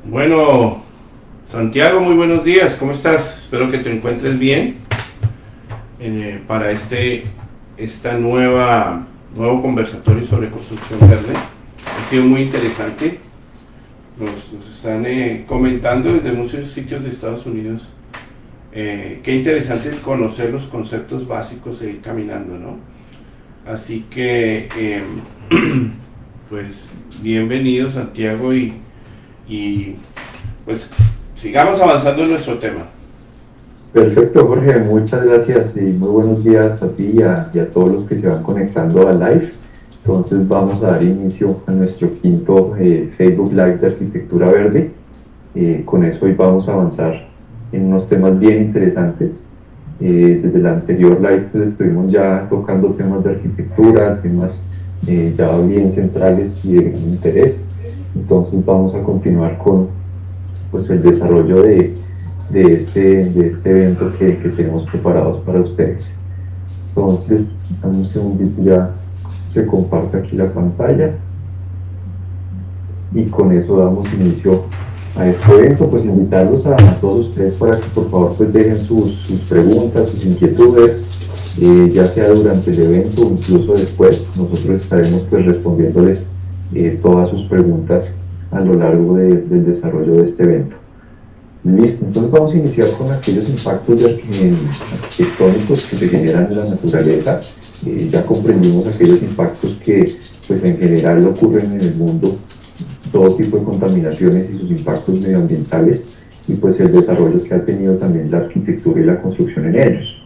Bueno, Santiago, muy buenos días, ¿cómo estás? Espero que te encuentres bien para esta nuevo conversatorio sobre construcción verde. Ha sido muy interesante, nos están comentando desde muchos sitios de Estados Unidos. Qué interesante conocer los conceptos básicos e ir caminando, ¿no? Así que, pues, bienvenido Santiago y pues sigamos avanzando en nuestro tema. Perfecto, Jorge, muchas gracias y muy buenos días a ti y a todos los que se van conectando al live. Entonces vamos a dar inicio a nuestro quinto Facebook Live de Arquitectura Verde. Con eso hoy vamos a avanzar en unos temas bien interesantes. Desde el anterior live pues estuvimos ya tocando temas de arquitectura, temas ya bien centrales y de gran interés. Entonces vamos a continuar con pues, el desarrollo de este evento que tenemos preparados para ustedes. Entonces, dame un segundito, ya se comparte aquí la pantalla y con eso damos inicio a este evento. Pues invitarlos a todos ustedes para que por favor pues dejen sus preguntas, sus inquietudes, ya sea durante el evento o incluso después. Nosotros estaremos pues respondiéndoles todas sus preguntas a lo largo del desarrollo de este evento. Listo, entonces vamos a iniciar con aquellos impactos arquitectónicos que se generan en la naturaleza. Ya comprendimos aquellos impactos que pues en general ocurren en el mundo, todo tipo de contaminaciones y sus impactos medioambientales, y pues el desarrollo que ha tenido también la arquitectura y la construcción en ellos.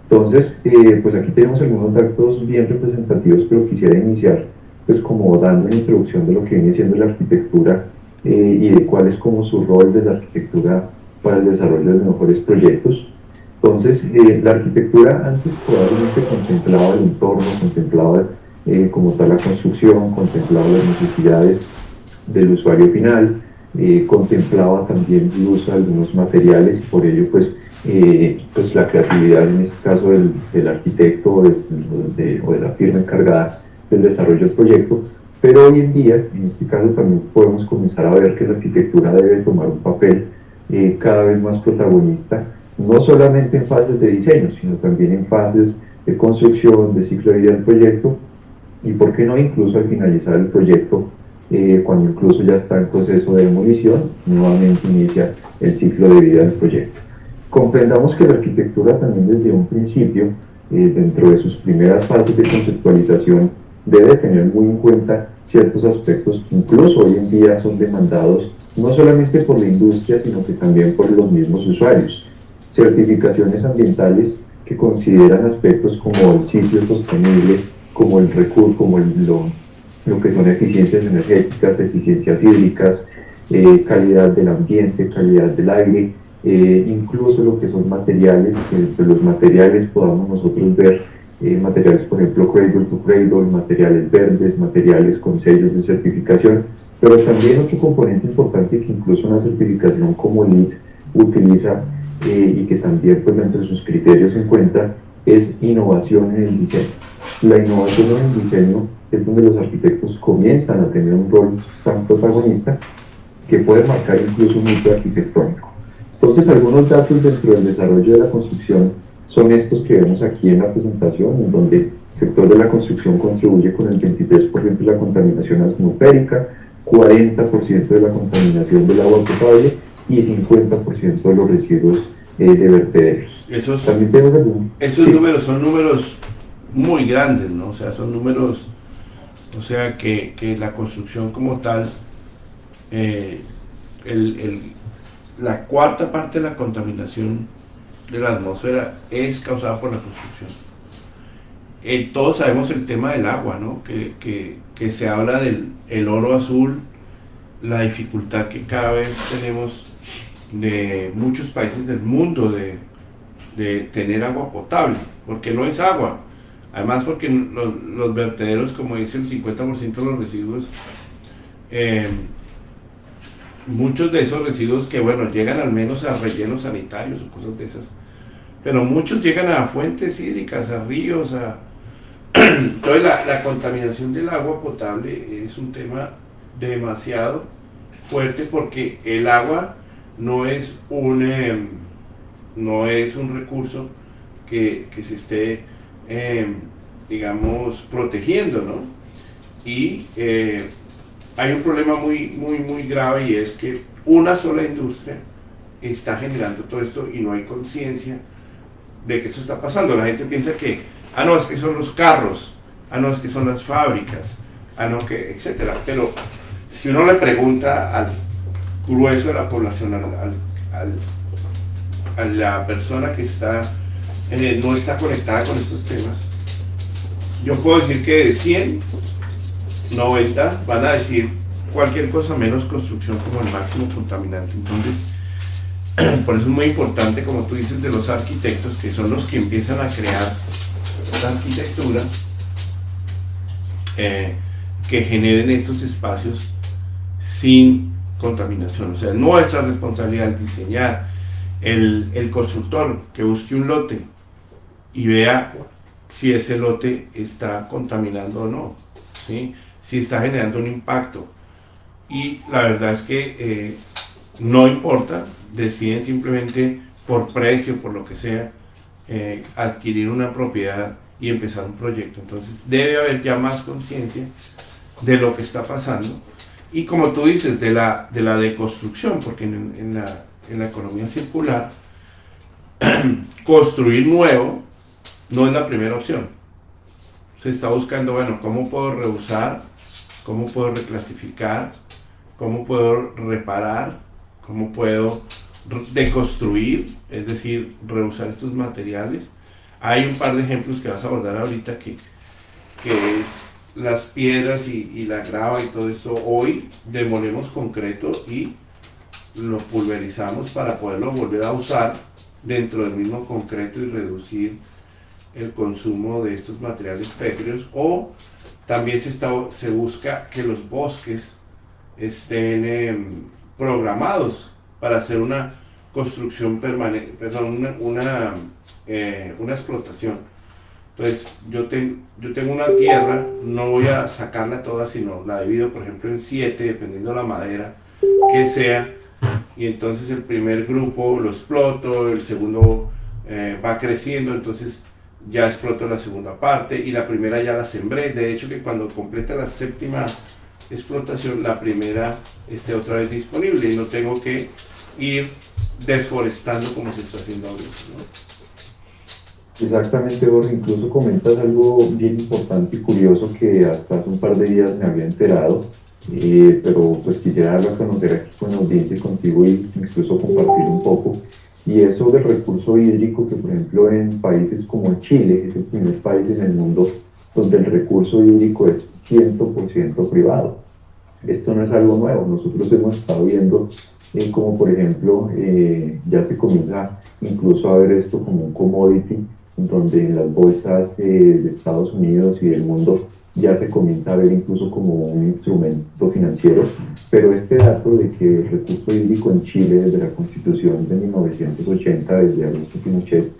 Entonces, pues aquí tenemos algunos datos bien representativos, pero quisiera iniciar pues como dando una introducción de lo que viene siendo la arquitectura y de cuál es como su rol de la arquitectura para el desarrollo de mejores proyectos. Entonces, la arquitectura antes probablemente contemplaba el entorno, contemplaba como tal la construcción, contemplaba las necesidades del usuario final, contemplaba también el uso de algunos materiales y por ello pues la creatividad en este caso del arquitecto o de la firma encargada del desarrollo del proyecto. Pero hoy en día, en este caso también podemos comenzar a ver que la arquitectura debe tomar un papel cada vez más protagonista, no solamente en fases de diseño, sino también en fases de construcción, de ciclo de vida del proyecto, y por qué no incluso al finalizar el proyecto, cuando incluso ya está en proceso de demolición, nuevamente inicia el ciclo de vida del proyecto. Comprendamos que la arquitectura también desde un principio, dentro de sus primeras fases de conceptualización, debe tener muy en cuenta ciertos aspectos que incluso hoy en día son demandados no solamente por la industria, sino que también por los mismos usuarios. Certificaciones ambientales que consideran aspectos como el sitio sostenible, como el recurso, como lo que son eficiencias energéticas, eficiencias hídricas, calidad del ambiente, calidad del aire, incluso lo que son materiales, que entre los materiales podamos nosotros ver materiales, por ejemplo, Cradle to Cradle, materiales verdes, materiales con sellos de certificación, pero también otro componente importante que incluso una certificación como LEED utiliza y que también pues dentro de sus criterios se encuentra es innovación en el diseño. La innovación en el diseño es donde los arquitectos comienzan a tener un rol tan protagonista que puede marcar incluso un mito arquitectónico. Entonces, algunos datos dentro del desarrollo de la construcción son estos que vemos aquí en la presentación, en donde el sector de la construcción contribuye con el 23% de la contaminación atmosférica, 40% de la contaminación del agua potable y 50% de los residuos de vertederos. Esos números son números muy grandes, ¿no? O sea, son números, o sea, que la construcción como tal, la cuarta parte de la contaminación de la atmósfera es causada por la construcción. Todos sabemos el tema del agua, ¿no? Que se habla del oro azul, la dificultad que cada vez tenemos de muchos países del mundo de tener agua potable, porque no es agua. Además porque los vertederos, como dice el 50% de los residuos, muchos de esos residuos que bueno, llegan al menos a rellenos sanitarios o cosas de esas, pero muchos llegan a fuentes hídricas, a ríos, entonces la contaminación del agua potable es un tema demasiado fuerte porque el agua no es no es un recurso que se esté, digamos, protegiendo, ¿no? Y hay un problema muy grave, y es que una sola industria está generando todo esto y no hay conciencia de que eso está pasando. La gente piensa que, no, es que son los carros, no, es que son las fábricas, no, que, etcétera. Pero si uno le pregunta al grueso de la población, a la persona que está, no está conectada con estos temas, yo puedo decir que de 100, 90 van a decir cualquier cosa menos construcción como el máximo contaminante. Entonces, por eso es muy importante, como tú dices, de los arquitectos, que son los que empiezan a crear la arquitectura, que generen estos espacios sin contaminación. O sea, nuestra responsabilidad es diseñar. El constructor que busque un lote y vea si ese lote está contaminando o no, ¿sí? Si está generando un impacto. Y la verdad es que no importa, deciden simplemente por precio, por lo que sea, adquirir una propiedad y empezar un proyecto. Entonces debe haber ya más conciencia de lo que está pasando, y como tú dices, de la deconstrucción, porque en la economía circular construir nuevo no es la primera opción. Se está buscando, bueno, ¿cómo puedo reusar? ¿Cómo puedo reclasificar? ¿Cómo puedo reparar? ¿Cómo puedo deconstruir? Es decir, reusar estos materiales. Hay un par de ejemplos que vas a abordar ahorita, que es las piedras y la grava y todo esto. Hoy demolemos concreto y lo pulverizamos para poderlo volver a usar dentro del mismo concreto y reducir el consumo de estos materiales pétreos. O también se busca que los bosques estén programados para hacer una construcción permanente, perdón, una explotación. Entonces, yo tengo una tierra, no voy a sacarla toda, sino la divido, por ejemplo, en 7, dependiendo de la madera que sea, y entonces el primer grupo lo exploto, el segundo va creciendo, entonces ya exploto la segunda parte, y la primera ya la sembré. De hecho, que cuando completa la 7ª explotación, la primera esté otra vez disponible y no tengo que ir desforestando como se está haciendo ahorita, ¿no? Exactamente, Jorge. Incluso comentas algo bien importante y curioso que hasta hace un par de días me había enterado, pero pues quisiera darlo a conocer aquí con la audiencia y contigo, y incluso compartir un poco. Y es sobre el recurso hídrico, que por ejemplo en países como Chile, es el primer país en el mundo donde el recurso hídrico es 100% privado. Esto no es algo nuevo. Nosotros hemos estado viendo como por ejemplo ya se comienza incluso a ver esto como un commodity, donde en las bolsas de Estados Unidos y del mundo ya se comienza a ver incluso como un instrumento financiero. Pero este dato de que el recurso hídrico en Chile, desde la Constitución de 1980, desde Augusto Pinochet,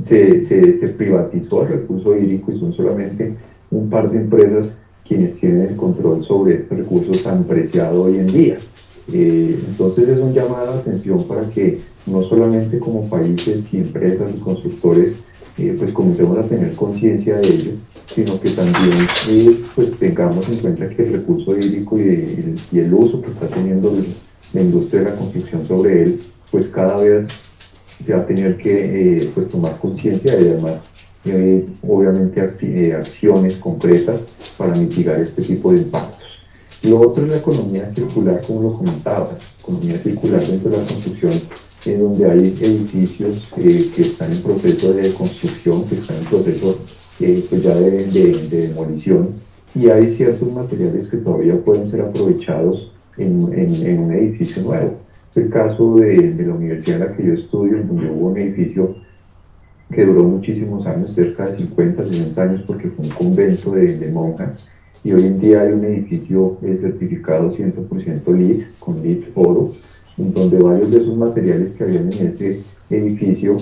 se privatizó el recurso hídrico, y son solamente un par de empresas quienes tienen el control sobre este recurso tan preciado hoy en día. Entonces es un llamado de atención para que no solamente como países y empresas y constructores pues comencemos a tener conciencia de ello, sino que también pues tengamos en cuenta que el recurso hídrico y el uso que está teniendo la industria de la construcción sobre él, pues cada vez se va a tener que pues tomar conciencia, y además obviamente acciones concretas para mitigar este tipo de impactos. Lo otro es la economía circular, como lo comentabas, economía circular dentro de la construcción, en donde hay edificios que están en proceso de construcción, que están en proceso pues ya de demolición, y hay ciertos materiales que todavía pueden ser aprovechados en un edificio nuevo. Es el caso de la universidad en la que yo estudio, donde hubo un edificio que duró muchísimos años, cerca de 50, 60 años, porque fue un convento de monjas, y hoy en día hay un edificio certificado 100% LEED, con LEED oro, en donde varios de esos materiales que habían en ese edificio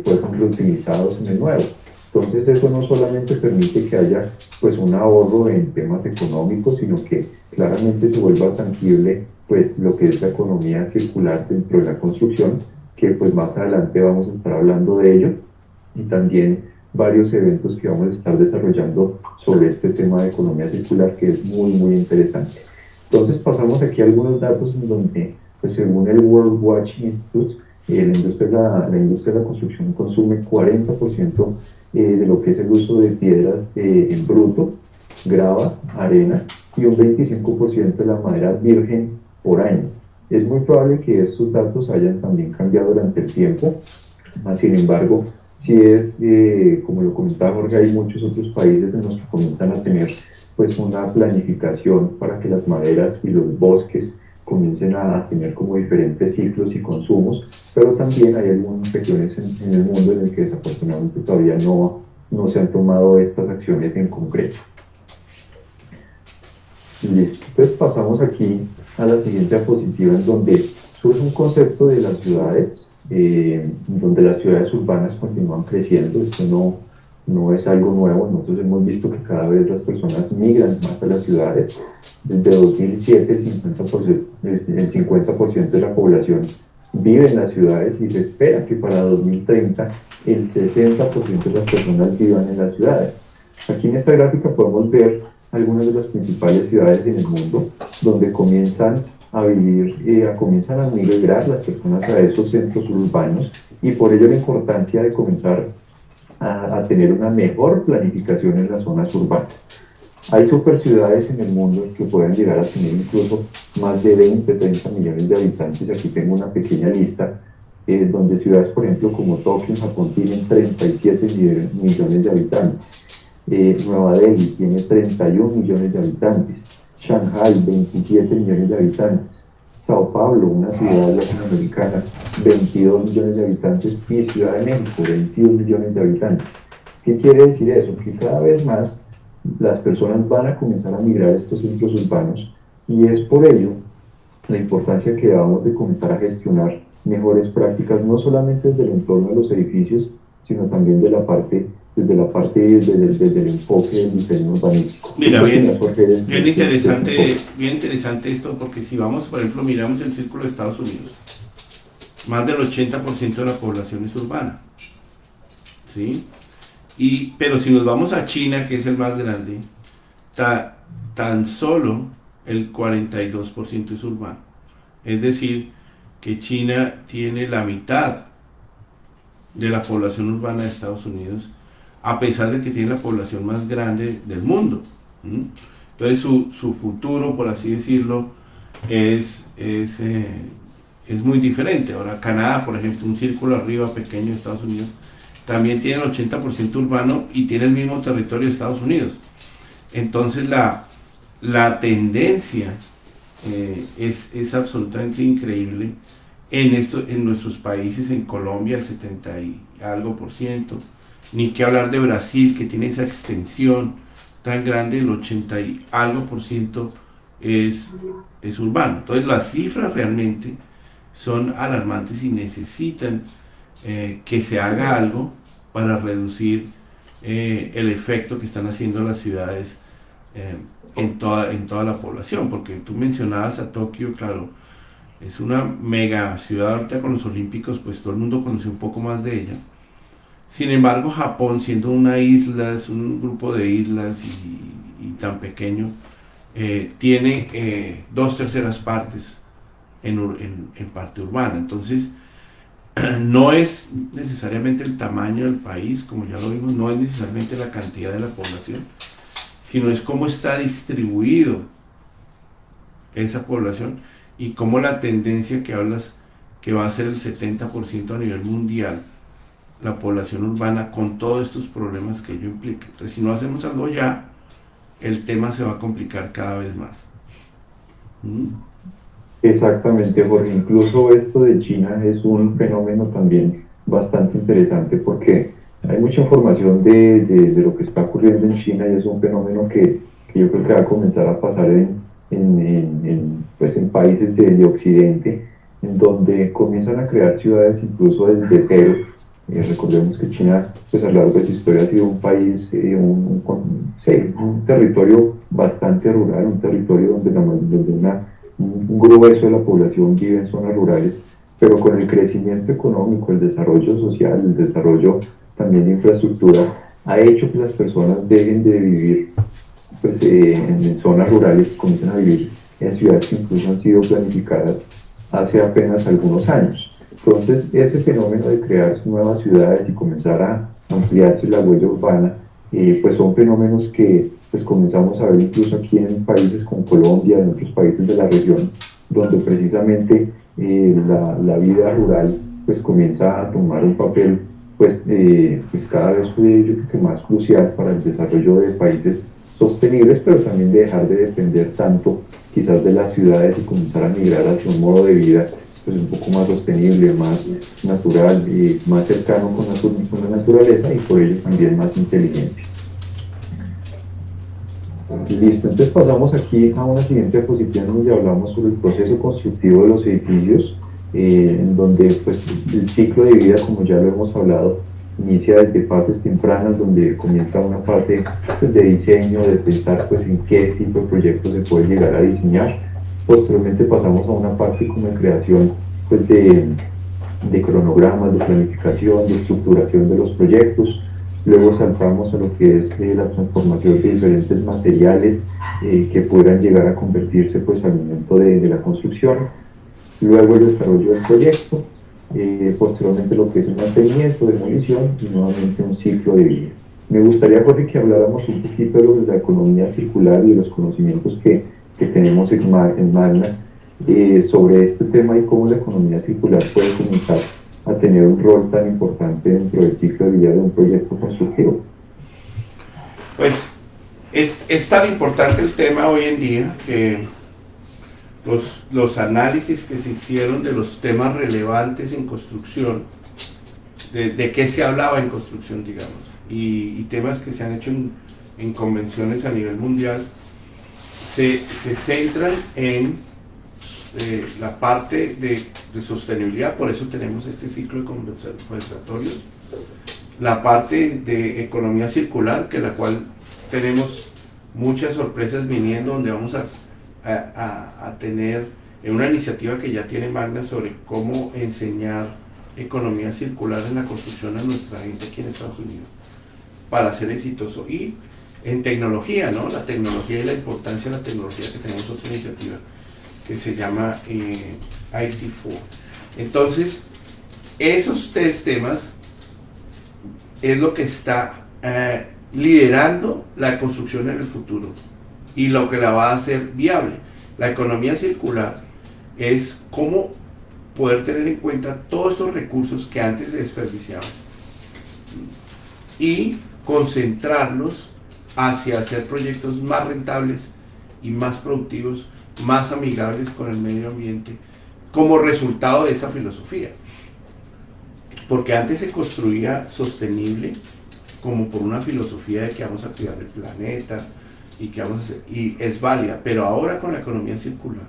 fueron reutilizados en el nuevo. Entonces eso no solamente permite que haya pues un ahorro en temas económicos, sino que claramente se vuelva tangible pues lo que es la economía circular dentro de la construcción, que pues más adelante vamos a estar hablando de ello, y también varios eventos que vamos a estar desarrollando sobre este tema de economía circular, que es muy, muy interesante. Entonces pasamos aquí a algunos datos en donde, pues según el World Watch Institute, la industria de la construcción consume 40% de lo que es el uso de piedras en bruto, grava, arena, y un 25% de la madera virgen por año. Es muy probable que estos datos hayan también cambiado durante el tiempo, sin embargo, si es, como lo comentaba Jorge, hay muchos otros países en los que comienzan a tener pues una planificación para que las maderas y los bosques comiencen a tener como diferentes ciclos y consumos, pero también hay algunas regiones en el mundo en el que desafortunadamente todavía no se han tomado estas acciones en concreto. Listo, entonces pasamos aquí a la siguiente diapositiva, en donde surge un concepto de las ciudades, donde las ciudades urbanas continúan creciendo. Esto no es algo nuevo. Nosotros hemos visto que cada vez las personas migran más a las ciudades. Desde 2007 el 50% de la población vive en las ciudades, y se espera que para 2030 el 60% de las personas vivan en las ciudades. Aquí en esta gráfica podemos ver algunas de las principales ciudades en el mundo donde comienzan a vivir, comienzan a migrar las personas a esos centros urbanos, y por ello la importancia de comenzar a tener una mejor planificación en las zonas urbanas. Hay superciudades en el mundo que pueden llegar a tener incluso más de 20, 30 millones de habitantes. Aquí tengo una pequeña lista, donde ciudades, por ejemplo, como Tokio, en Japón, tienen 37 millones de habitantes. Nueva Delhi tiene 31 millones de habitantes. Shanghai, 27 millones de habitantes. Sao Paulo, una ciudad latinoamericana, 22 millones de habitantes. Y Ciudad de México, 21 millones de habitantes. ¿Qué quiere decir eso? Que cada vez más las personas van a comenzar a migrar a estos centros urbanos, y es por ello la importancia que debamos de comenzar a gestionar mejores prácticas, no solamente desde el entorno de los edificios, sino también desde el enfoque del diseño urbanístico. Mira, bien interesante esto, porque si vamos, por ejemplo, miramos el círculo de Estados Unidos, más del 80% de la población es urbana, ¿sí? Pero si nos vamos a China, que es el más grande, tan solo el 42% es urbano. Es decir, que China tiene la mitad de la población urbana de Estados Unidos, a pesar de que tiene la población más grande del mundo. Entonces su futuro, por así decirlo, es muy diferente. Ahora Canadá, por ejemplo, un círculo arriba pequeño de Estados Unidos, también tiene el 80% urbano y tiene el mismo territorio de Estados Unidos. Entonces la tendencia es absolutamente increíble en nuestros países. En Colombia el 70 y algo por ciento, ni que hablar de Brasil, que tiene esa extensión tan grande, el 80 y algo por ciento es urbano. Entonces las cifras realmente son alarmantes y necesitan que se haga algo para reducir el efecto que están haciendo las ciudades en toda la población. Porque tú mencionabas a Tokio, claro, es una mega ciudad. Ahorita con los Olímpicos pues todo el mundo conoce un poco más de ella. Sin embargo, Japón, siendo una isla, es un grupo de islas y tan pequeño, tiene 2/3 partes en parte urbana. Entonces no es necesariamente el tamaño del país, como ya lo vimos, no es necesariamente la cantidad de la población, sino es cómo está distribuido esa población, y cómo la tendencia que hablas, que va a ser el 70% a nivel mundial, la población urbana, con todos estos problemas que ello implica. Entonces, si no hacemos algo ya, el tema se va a complicar cada vez más. Exactamente, Jorge. Incluso esto de China es un fenómeno también bastante interesante, porque hay mucha información de lo que está ocurriendo en China, y es un fenómeno que yo creo que va a comenzar a pasar en países de Occidente, en donde comienzan a crear ciudades incluso desde cero, Recordemos que China, pues a lo largo de su historia ha sido un país, sí, un territorio bastante rural, un territorio donde un grueso de la población vive en zonas rurales, pero con el crecimiento económico, el desarrollo social, el desarrollo también de infraestructura, ha hecho que las personas dejen de vivir pues, en zonas rurales, comiencen a vivir en ciudades que incluso han sido planificadas hace apenas algunos años. Entonces, ese fenómeno de crear nuevas ciudades y comenzar a ampliarse la huella urbana, pues son fenómenos que pues comenzamos a ver incluso aquí en países como Colombia, en otros países de la región, donde precisamente la vida rural pues comienza a tomar un papel pues cada vez yo creo que más crucial para el desarrollo de países sostenibles, pero también de dejar de depender tanto quizás de las ciudades y comenzar a migrar hacia un modo de vida pues un poco más sostenible, más natural y más cercano con la naturaleza y por ello también más inteligente. Listo, entonces pasamos aquí a una siguiente diapositiva donde hablamos sobre el proceso constructivo de los edificios, en donde pues el ciclo de vida, como ya lo hemos hablado, inicia desde fases tempranas, donde comienza una fase pues, de diseño, de pensar pues, en qué tipo de proyectos se puede llegar a diseñar. Posteriormente pasamos a una parte como de creación pues, de cronogramas, de planificación, de estructuración de los proyectos. Luego saltamos a lo que es la transformación de diferentes materiales que puedan llegar a convertirse pues, al momento de la construcción. Luego el desarrollo del proyecto, posteriormente lo que es el mantenimiento, demolición y nuevamente un ciclo de vida. Me gustaría, Jorge, que habláramos un poquito de la economía circular y de los conocimientos que tenemos en Magna sobre este tema y cómo la economía circular puede comenzar a tener un rol tan importante dentro del ciclo de vida de un proyecto constructivo. Pues es tan importante el tema hoy en día que los análisis que se hicieron de los temas relevantes en construcción, de qué se hablaba en construcción, digamos, y temas que se han hecho en convenciones a nivel mundial, se centran en la parte de sostenibilidad, por eso tenemos este ciclo de conversatorios, la parte de economía circular, que la cual tenemos muchas sorpresas viniendo, donde vamos a tener una iniciativa que ya tiene Magna sobre cómo enseñar economía circular en la construcción a nuestra gente aquí en Estados Unidos para ser exitoso. Y en tecnología, ¿no? La tecnología y la importancia de la tecnología, que tenemos otra iniciativa que se llama IT4. Entonces, esos tres temas es lo que está liderando la construcción en el futuro y lo que la va a hacer viable. La economía circular es cómo poder tener en cuenta todos estos recursos que antes se desperdiciaban y concentrarlos hacia hacer proyectos más rentables y más productivos, más amigables con el medio ambiente, como resultado de esa filosofía. Porque antes se construía sostenible como por una filosofía de que vamos a cuidar el planeta y que vamos a hacer, y es válida, pero ahora con la economía circular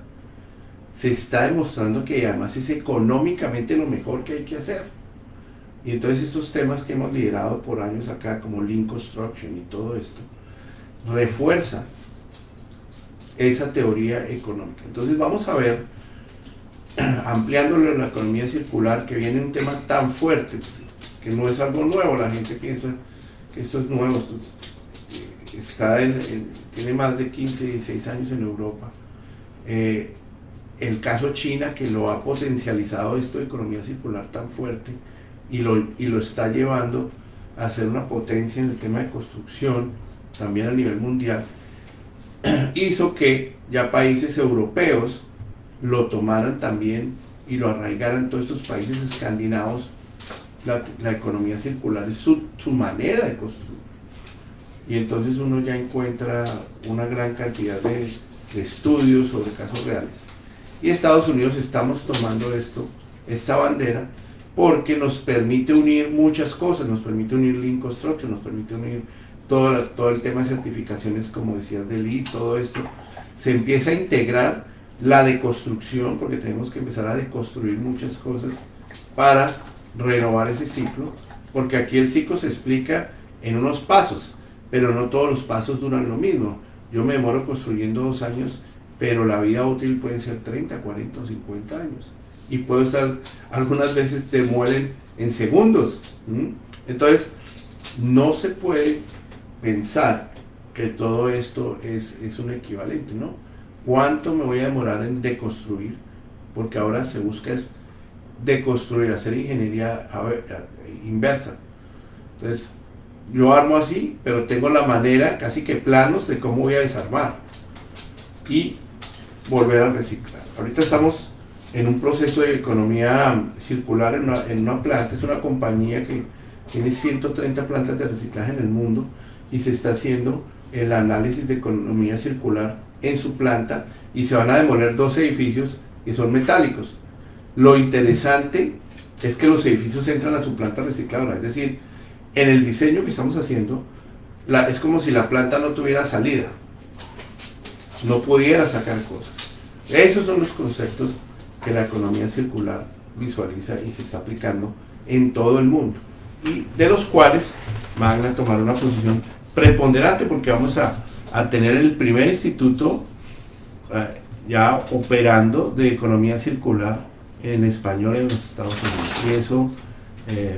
se está demostrando que además es económicamente lo mejor que hay que hacer. Y entonces estos temas que hemos liderado por años acá, como Lean Construction y todo esto, refuerzan esa teoría económica. Entonces vamos a ver, ampliándolo en la economía circular, que viene un tema tan fuerte, que no es algo nuevo. La gente piensa que esto es nuevo, tiene más de 15, 16 años en Europa. El caso China, que lo ha potencializado esto de economía circular tan fuerte y lo está llevando a ser una potencia en el tema de construcción, también a nivel mundial, hizo que ya países europeos lo tomaran también y lo arraigaran. Todos estos países escandinavos, la economía circular es su manera de construir. Y entonces uno ya encuentra una gran cantidad de estudios sobre casos reales. Y Estados Unidos estamos tomando esta bandera, porque nos permite unir muchas cosas, nos permite unir Lean Construction, nos permite unir todo el tema de certificaciones, como decías, de LEED, todo esto. Se empieza a integrar la deconstrucción, porque tenemos que empezar a deconstruir muchas cosas para renovar ese ciclo, porque aquí el ciclo se explica en unos pasos, pero no todos los pasos duran lo mismo. Yo me demoro construyendo 2 años, pero la vida útil pueden ser 30, 40 o 50 años. Y puedo estar, algunas veces te mueren en segundos. Entonces, no se puede pensar que todo esto es un equivalente, ¿no? ¿Cuánto me voy a demorar en deconstruir? Porque ahora se busca es deconstruir, hacer ingeniería inversa. Entonces, yo armo así, pero tengo la manera, casi que planos de cómo voy a desarmar y volver a reciclar. Ahorita estamos en un proceso de economía circular en una planta, es una compañía que tiene 130 plantas de reciclaje en el mundo y se está haciendo el análisis de economía circular en su planta y se van a demoler 2 edificios que son metálicos. Lo interesante es que los edificios entran a su planta recicladora, es decir, en el diseño que estamos haciendo, es como si la planta no tuviera salida, no pudiera sacar cosas. Esos son los conceptos que la economía circular visualiza y se está aplicando en todo el mundo, y de los cuales van a tomar una posición preponderante, porque vamos a tener el primer instituto ya operando de economía circular en español en los Estados Unidos. Y eso,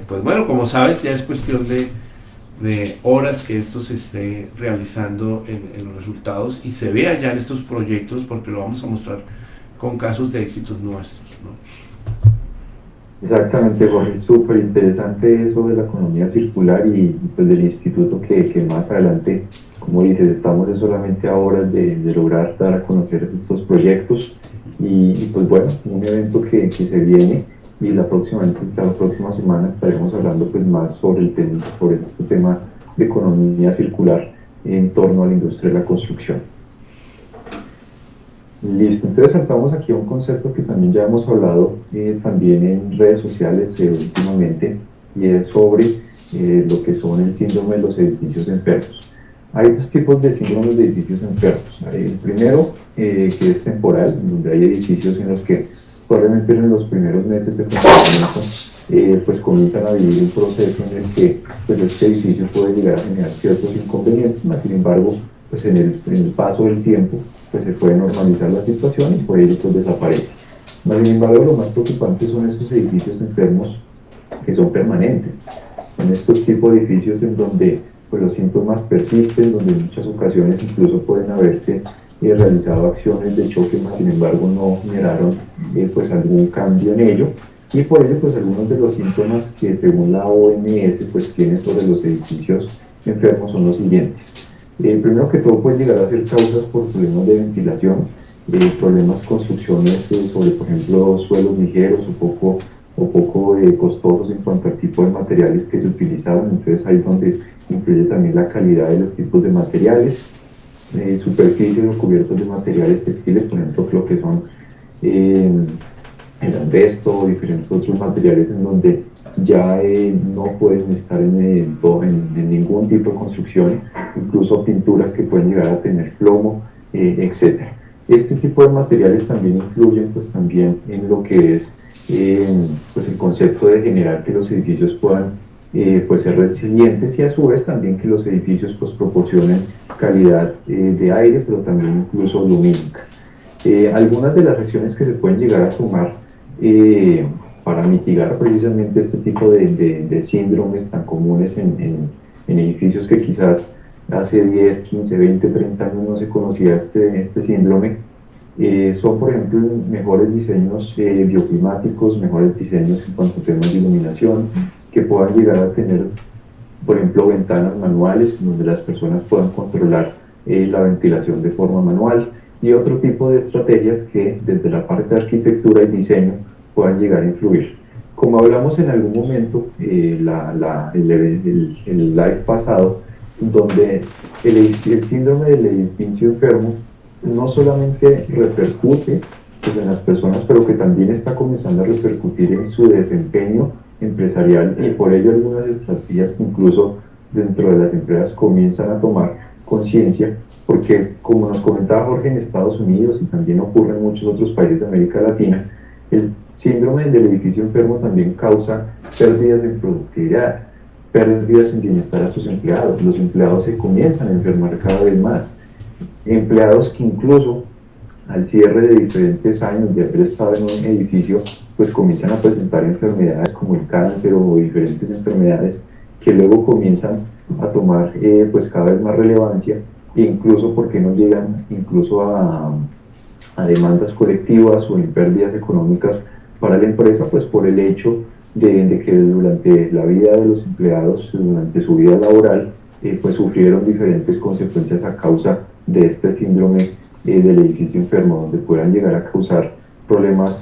pues bueno, como sabes, ya es cuestión de horas que esto se esté realizando en los resultados y se vea ya en estos proyectos, porque lo vamos a mostrar con casos de éxitos nuestros, ¿no? Exactamente, Jorge, súper interesante eso de la economía circular y pues del instituto que más adelante, como dices, estamos solamente a horas de lograr dar a conocer estos proyectos y pues bueno, un evento que se viene, y la próxima semana estaremos hablando pues más sobre este tema de economía circular en torno a la industria de la construcción. Listo, entonces saltamos aquí a un concepto que también ya hemos hablado también en redes sociales últimamente, y es sobre lo que son el síndrome de los edificios enfermos. Hay 2 tipos de síndromes de edificios enfermos. El primero, que es temporal, donde hay edificios en los que probablemente en los primeros meses de funcionamiento pues comienzan a vivir un proceso en el que pues este edificio puede llegar a generar ciertos inconvenientes, mas sin embargo pues en el paso del tiempo pues se puede normalizar la situación y por ello pues desaparece. Mas sin embargo, lo más preocupante son estos edificios enfermos que son permanentes. En estos tipos de edificios en donde pues los síntomas persisten, donde en muchas ocasiones incluso pueden haberse realizado acciones de choque, mas sin embargo no generaron pues algún cambio en ello, y por ello pues algunos de los síntomas que según la OMS pues tiene sobre los edificios enfermos son los siguientes. Primero que todo puede llegar a ser causas por problemas de ventilación, problemas construcciones sobre, por ejemplo, suelos ligeros o poco costosos en cuanto al tipo de materiales que se utilizaban. Entonces ahí es donde influye también la calidad de los tipos de materiales, superficies o cubiertos de materiales textiles, por ejemplo, lo que son el asbesto o diferentes otros materiales en donde ya no pueden estar en ningún tipo de construcción, incluso pinturas que pueden llegar a tener plomo, etc. Este tipo de materiales también influyen pues también en lo que es pues el concepto de generar que los edificios puedan pues ser resilientes, y a su vez también que los edificios pues proporcionen calidad de aire, pero también incluso lumínica. Algunas de las acciones que se pueden llegar a tomar para mitigar precisamente este tipo de síndromes tan comunes en edificios que quizás hace 10, 15, 20, 30 años no se conocía este síndrome, son por ejemplo mejores diseños bioclimáticos, mejores diseños en cuanto a temas de iluminación, que puedan llegar a tener por ejemplo ventanas manuales donde las personas puedan controlar la ventilación de forma manual, y otro tipo de estrategias que desde la parte de arquitectura y diseño puedan llegar a influir. Como hablamos en algún momento, el live pasado, donde el síndrome del edificio enfermo no solamente repercute pues, en las personas, pero que también está comenzando a repercutir en su desempeño empresarial, y por ello algunas estrategias incluso dentro de las empresas comienzan a tomar conciencia, porque como nos comentaba Jorge, en Estados Unidos y también ocurre en muchos otros países de América Latina, el síndrome del edificio enfermo también causa pérdidas en productividad. pérdidas en bienestar a sus empleados. Los empleados se comienzan a enfermar cada vez más. Empleados que incluso al cierre de diferentes años de haber estado en un edificio, pues comienzan a presentar enfermedades como el cáncer o diferentes enfermedades que luego comienzan a tomar pues cada vez más relevancia, e incluso porque no llegan incluso a demandas colectivas o en pérdidas económicas para la empresa, pues por el hecho de que durante la vida de los empleados, durante su vida laboral, pues sufrieron diferentes consecuencias a causa de este síndrome del edificio enfermo, donde puedan llegar a causar problemas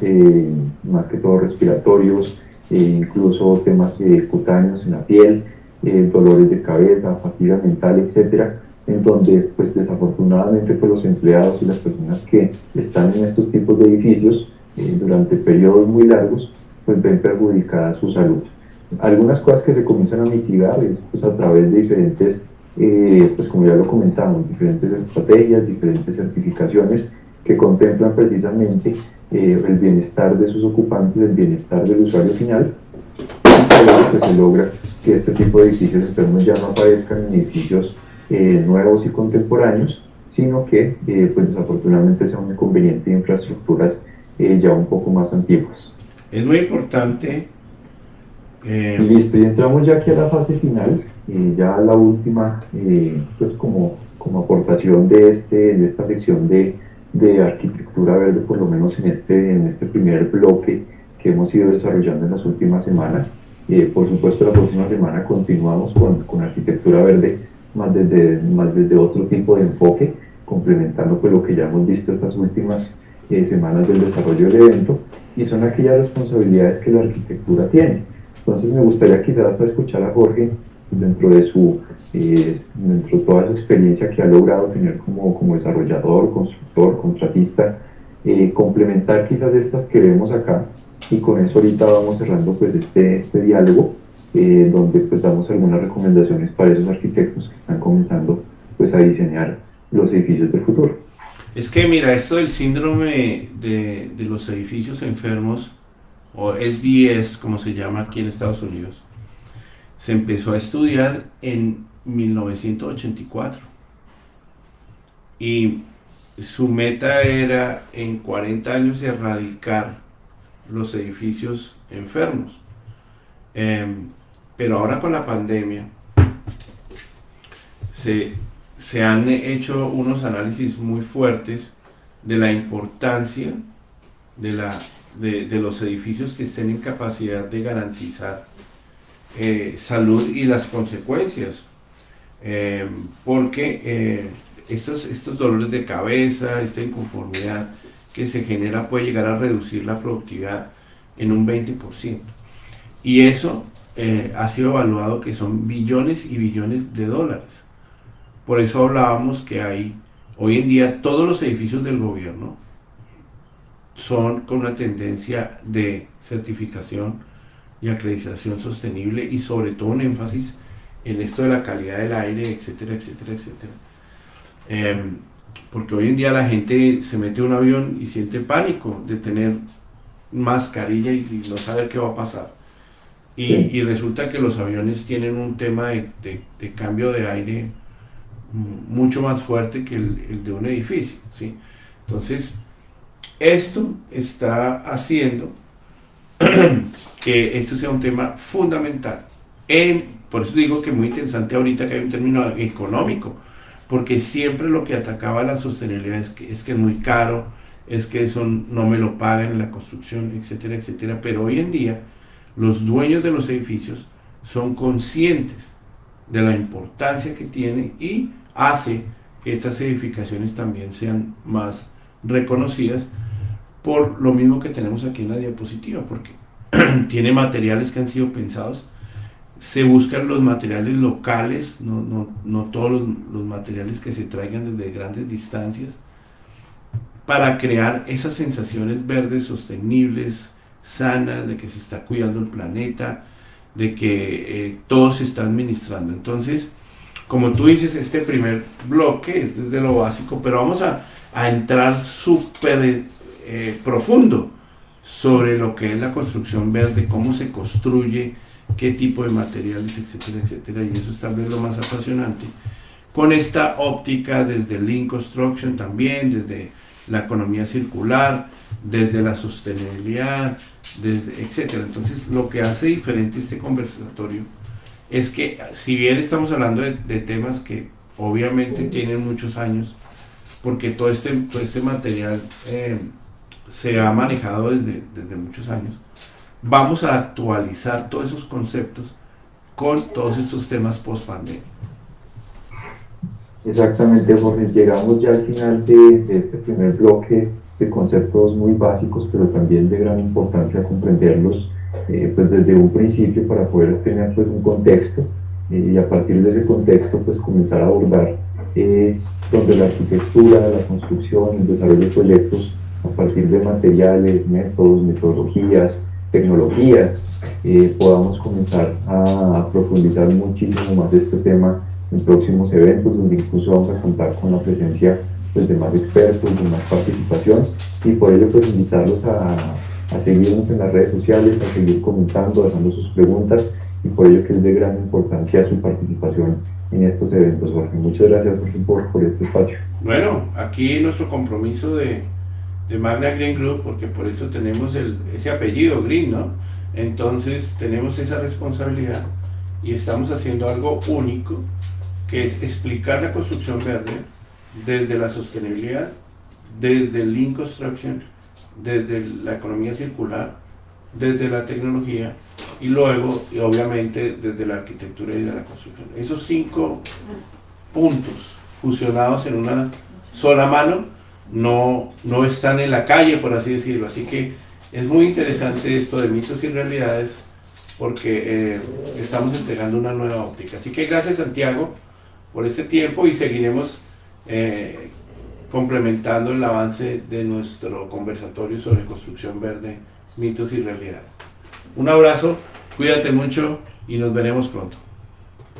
más que todo respiratorios, incluso temas cutáneos en la piel, dolores de cabeza, fatiga mental, etcétera, en donde pues desafortunadamente pues los empleados y las personas que están en estos tipos de edificios durante periodos muy largos pues ven perjudicada su salud. Algunas cosas que se comienzan a mitigar es pues a través de diferentes pues como ya lo comentamos, diferentes estrategias, diferentes certificaciones que contemplan precisamente el bienestar de sus ocupantes, el bienestar del usuario final, y pues se logra que este tipo de edificios enfermos ya no aparezcan en edificios nuevos y contemporáneos, sino que pues desafortunadamente sea un inconveniente de infraestructuras ya un poco más antiguas. Es muy importante. Listo, y entramos ya aquí a la fase final, ya la última, pues como aportación de esta sección de arquitectura verde, por lo menos en este primer bloque que hemos ido desarrollando en las últimas semanas. Por supuesto, la próxima semana continuamos con arquitectura verde, más desde otro tipo de enfoque, complementando pues lo que ya hemos visto estas últimas semanas del desarrollo del evento, y son aquellas responsabilidades que la arquitectura tiene. Entonces me gustaría quizás escuchar a Jorge dentro de toda su experiencia que ha logrado tener como desarrollador, constructor, contratista, complementar quizás estas que vemos acá, y con eso ahorita vamos cerrando pues este diálogo, donde pues damos algunas recomendaciones para esos arquitectos que están comenzando pues a diseñar los edificios del futuro. Es que mira, esto del síndrome de los edificios enfermos, o SBS como se llama aquí en Estados Unidos, se empezó a estudiar en 1984 y su meta era en 40 años erradicar los edificios enfermos. Pero ahora con la pandemia se han hecho unos análisis muy fuertes de la importancia de los edificios que estén en capacidad de garantizar salud y las consecuencias, porque estos dolores de cabeza, esta inconformidad que se genera puede llegar a reducir la productividad en un 20%, y eso ha sido evaluado que son billones y billones de dólares. Por eso hablábamos que hay hoy en día todos los edificios del gobierno son con una tendencia de certificación y acreditación sostenible, y sobre todo un énfasis en esto de la calidad del aire, etcétera, etcétera, etcétera. Porque hoy en día la gente se mete en un avión y siente pánico de tener mascarilla y no saber qué va a pasar. Y resulta que los aviones tienen un tema de cambio de aire mucho más fuerte que el de un edificio, ¿sí? Entonces, esto está haciendo que esto sea un tema fundamental. Por eso digo que es muy interesante ahorita que hay un término económico, porque siempre lo que atacaba la sostenibilidad es que es muy caro, es que eso no me lo pagan en la construcción, etcétera, etcétera. Pero hoy en día los dueños de los edificios son conscientes de la importancia que tiene, y hace que estas edificaciones también sean más reconocidas, por lo mismo que tenemos aquí en la diapositiva, porque tiene materiales que han sido pensados, se buscan los materiales locales, no todos los materiales que se traigan desde grandes distancias, para crear esas sensaciones verdes sostenibles, sanas, de que se está cuidando el planeta, de que todo se está administrando. Entonces, como tú dices, este primer bloque es desde lo básico, pero vamos a entrar súper profundo sobre lo que es la construcción verde, cómo se construye, qué tipo de materiales, etcétera, etcétera, y eso es tal vez lo más apasionante. Con esta óptica desde el Lean Construction también, desde la economía circular, desde la sostenibilidad, desde, etcétera. Entonces, lo que hace diferente este conversatorio es que, si bien estamos hablando de temas que obviamente tienen muchos años, porque todo este material se ha manejado desde muchos años, vamos a actualizar todos esos conceptos con todos estos temas post pandemia. Exactamente, Jorge. Llegamos ya al final de este primer bloque de conceptos muy básicos, pero también de gran importancia comprenderlos pues desde un principio para poder tener pues un contexto y a partir de ese contexto pues comenzar a abordar donde la arquitectura, la construcción, el desarrollo de proyectos a partir de materiales, métodos, metodologías, tecnologías, podamos comenzar a profundizar muchísimo más este tema en próximos eventos, donde incluso vamos a contar con la presencia pues, de más expertos, de más participación, y por ello pues invitarlos a seguirnos en las redes sociales, a seguir comentando, dejando sus preguntas, y por ello que es de gran importancia su participación en estos eventos, Jorge. Muchas gracias, Jorge, por este espacio. Bueno, aquí nuestro compromiso de Magna Green Group, porque por eso tenemos ese apellido Green, ¿no? Entonces tenemos esa responsabilidad y estamos haciendo algo único, que es explicar la construcción verde desde la sostenibilidad, desde el Lean Construction, desde la economía circular, desde la tecnología y luego, y obviamente, desde la arquitectura y de la construcción. Esos 5 puntos fusionados en una sola mano no están en la calle, por así decirlo. Así que es muy interesante esto de mitos y realidades, porque estamos entregando una nueva óptica. Así que gracias, Santiago, por este tiempo, y seguiremos complementando el avance de nuestro conversatorio sobre construcción verde, mitos y realidades. Un abrazo, cuídate mucho y nos veremos pronto.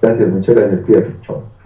Gracias, muchas gracias, cuídate, chao.